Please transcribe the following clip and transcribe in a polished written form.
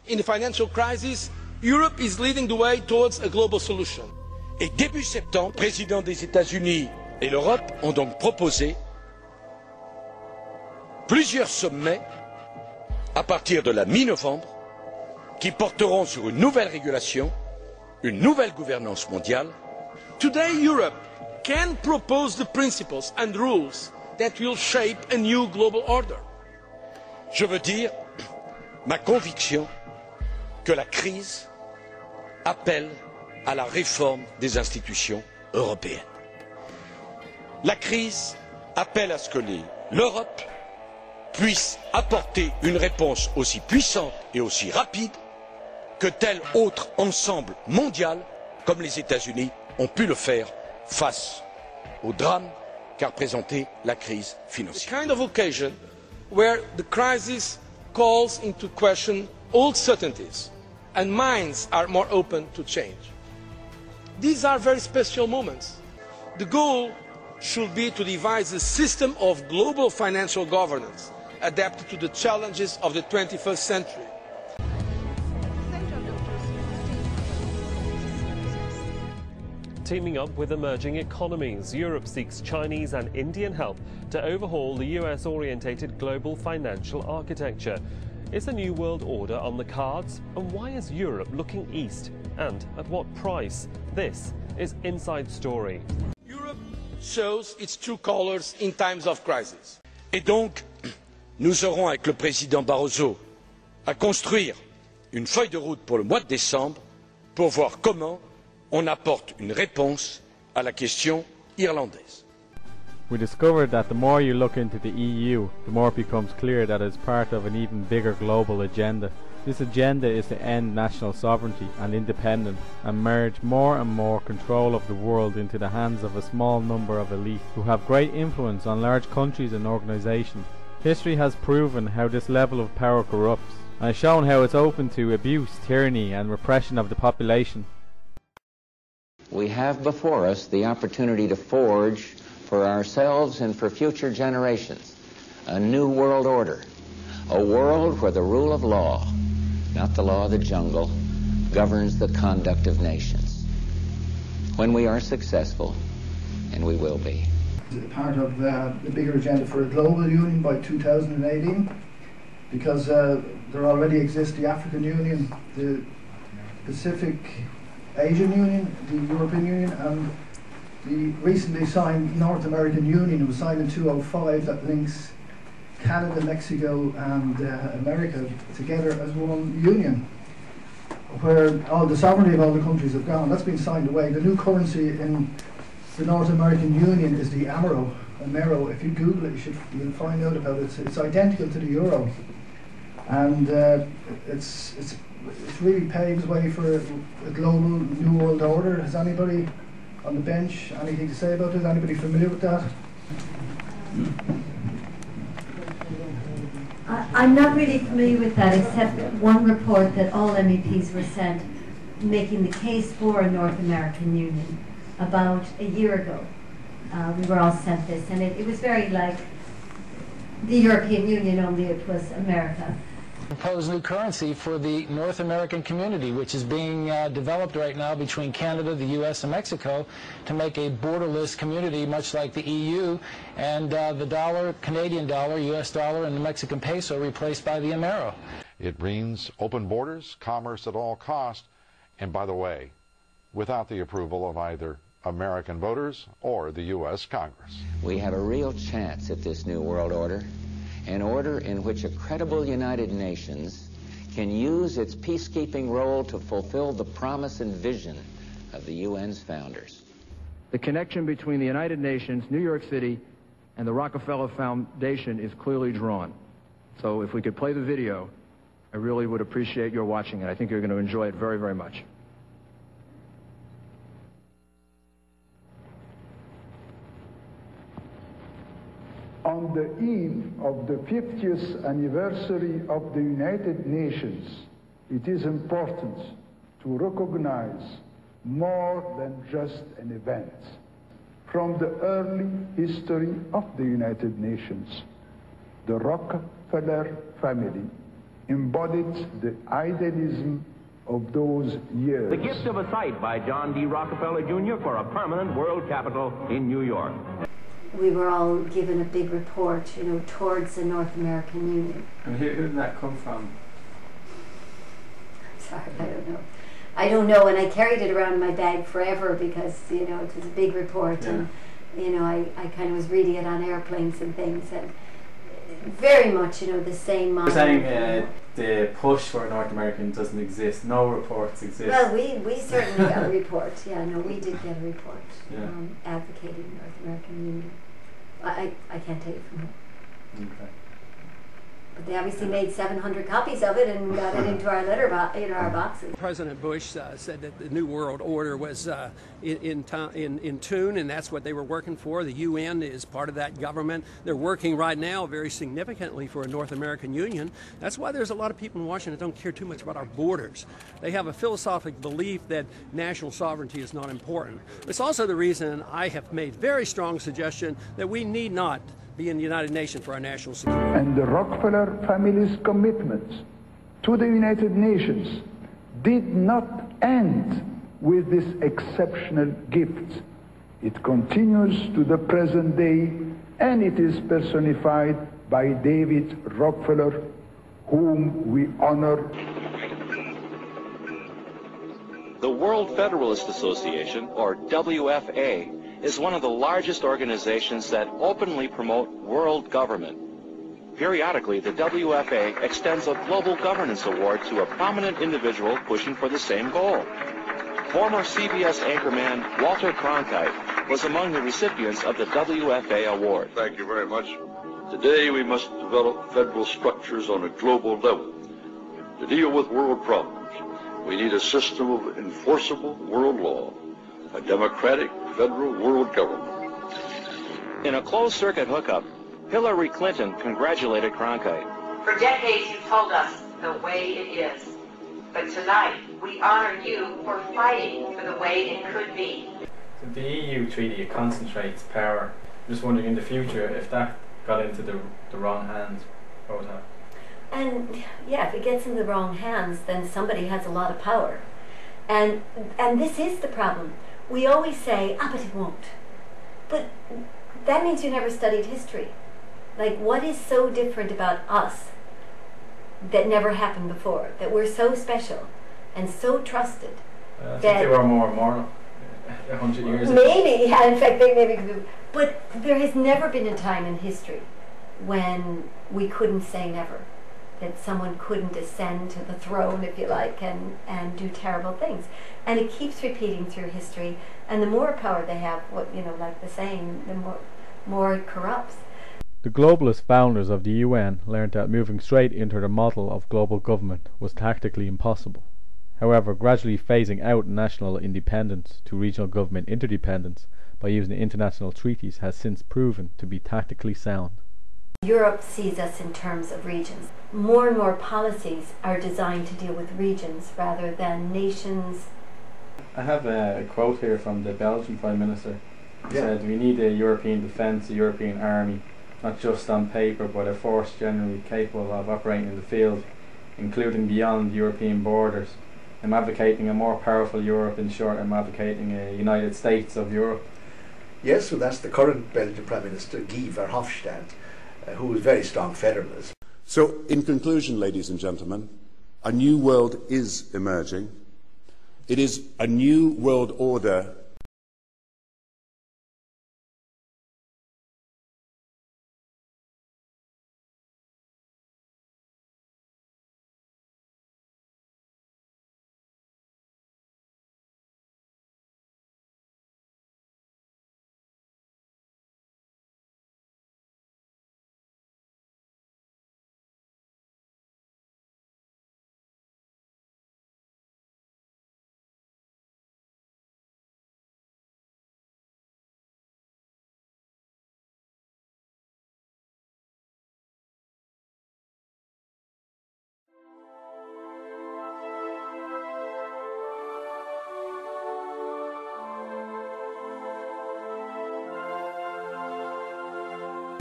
In the financial crisis, Europe is leading the way towards a global solution. Et début septembre, le président des États-Unis et l'Europe ont donc proposé plusieurs sommets à partir de la mi-novembre qui porteront sur une nouvelle régulation, une nouvelle gouvernance mondiale. Today, Europe can propose the principles and rules that will shape a new global order. Je veux dire ma conviction que la crise appelle à la réforme des institutions européennes. La crise appelle à ce que l'Europe puisse apporter une réponse aussi puissante et aussi rapide que tel autre ensemble mondial comme les États-Unis ont pu le faire face au drame qu'a représenté la crise financière. The kind of occasion where the crisis calls into question old certainties and minds are more open to change. These are very special moments. The goal should be to devise a system of global financial governance adapted to the challenges of the 21st century. Teaming up with emerging economies, Europe seeks Chinese and Indian help to overhaul the US-orientated global financial architecture. Is the New World Order on the cards? And why is Europe looking east? And at what price? This is Inside Story. Europe shows its true colours in times of crisis. Et donc, nous aurons avec le président Barroso à construire une feuille de route pour le mois de décembre pour voir comment on apporte une réponse à la question irlandaise. We discovered that the more you look into the EU, the more it becomes clear that it is part of an even bigger global agenda. This agenda is to end national sovereignty and independence and merge more and more control of the world into the hands of a small number of elite who have great influence on large countries and organisations. History has proven how this level of power corrupts and has shown how it's open to abuse, tyranny and repression of the population. We have before us the opportunity to forge for ourselves and for future generations a new world order, a world where the rule of law, not the law of the jungle, governs the conduct of nations. When we are successful, and we will be. Part of the bigger agenda for a global union by 2018, because there already exists the African Union, the Pacific Asian Union, the European Union, and the recently signed North American Union. It was signed in 2005 that links Canada, Mexico and America together as one union, where all the sovereignty of all the countries have gone. That's been signed away. The new currency in the North American Union is the Amero. If you Google it, you'll find out about it. It's identical to the euro, and it's really paves way for a global new world order. Has anybody on the bench anything to say about it? Anybody familiar with that? I'm not really familiar with that, except one report that all MEPs were sent making the case for a North American Union about a year ago. We were all sent this, and it was very like the European Union, only it was America. Proposed new currency for the North American community, which is being developed right now between Canada, the U.S., and Mexico to make a borderless community much like the EU, and the dollar, Canadian dollar, U.S. dollar, and the Mexican peso replaced by the Amero. It means open borders, commerce at all cost, and by the way, without the approval of either American voters or the U.S. Congress. We have a real chance at this new world order, an order in which a credible United Nations can use its peacekeeping role to fulfill the promise and vision of the UN's founders. The connection between the United Nations, New York City, and the Rockefeller Foundation is clearly drawn. So if we could play the video, I really would appreciate your watching it. I think you're going to enjoy it very, very much. On the eve of the 50th anniversary of the United Nations, it is important to recognize more than just an event. From the early history of the United Nations, the Rockefeller family embodied the idealism of those years. The gift of a site by John D. Rockefeller Jr. for a permanent world capital in New York. We were all given a big report, you know, towards the North American Union. And who did that come from? Sorry, I don't know. I don't know, and I carried it around in my bag forever because, you know, it was a big report, and, you know, I kind of was reading it on airplanes and things, and very much, you know, the same model. You're saying the push for North American doesn't exist, no reports exist. Well, we certainly got a report, yeah, no, we did get a report advocating North American Union. I can't take it from here. Okay. But they obviously made 700 copies of it and got it into our our boxes. President Bush said that the New World Order was in tune, and that's what they were working for. The UN is part of that government. They're working right now very significantly for a North American Union. That's why there's a lot of people in Washington that don't care too much about our borders. They have a philosophic belief that national sovereignty is not important. It's also the reason I have made very strong suggestion that we need not be in the United Nations for our national security. And the Rockefeller family's commitment to the United Nations did not end with this exceptional gift. It continues to the present day, and it is personified by David Rockefeller, whom we honor. The World Federalist Association, or WFA, is one of the largest organizations that openly promote world government. Periodically, the WFA extends a Global Governance Award to a prominent individual pushing for the same goal. Former CBS anchorman Walter Cronkite was among the recipients of the WFA award. Thank you very much. Today we must develop federal structures on a global level to deal with world problems. We need a system of enforceable world law, a democratic federal world government. In a closed-circuit hookup, Hillary Clinton congratulated Cronkite. For decades you told us the way it is. But tonight we honor you for fighting for the way it could be. So the EU treaty, it concentrates power. I'm just wondering in the future if that got into the wrong hands, what would happen? And yeah, if it gets into the wrong hands, then somebody has a lot of power. And this is the problem. We always say, but it won't. But that means you never studied history. Like, what is so different about us that never happened before? That we're so special and so trusted. I think they were more moral 100 years ago. Maybe, yeah, in fact, they maybe could be. But there has never been a time in history when we couldn't say never. That someone couldn't ascend to the throne, if you like, and do terrible things. And it keeps repeating through history. And the more power they have, like the saying, the more it corrupts. The globalist founders of the UN learned that moving straight into the model of global government was tactically impossible. However, gradually phasing out national independence to regional government interdependence by using international treaties has since proven to be tactically sound. Europe sees us in terms of regions. More and more policies are designed to deal with regions rather than nations. I have a quote here from the Belgian Prime Minister. He said, "We need a European defence, a European army, not just on paper, but a force generally capable of operating in the field, including beyond European borders. I'm advocating a more powerful Europe. In short, I'm advocating a United States of Europe." Yes, so that's the current Belgian Prime Minister, Guy Verhofstadt, who is very strong federalist. So, in conclusion, ladies and gentlemen, a new world is emerging. It is a new world order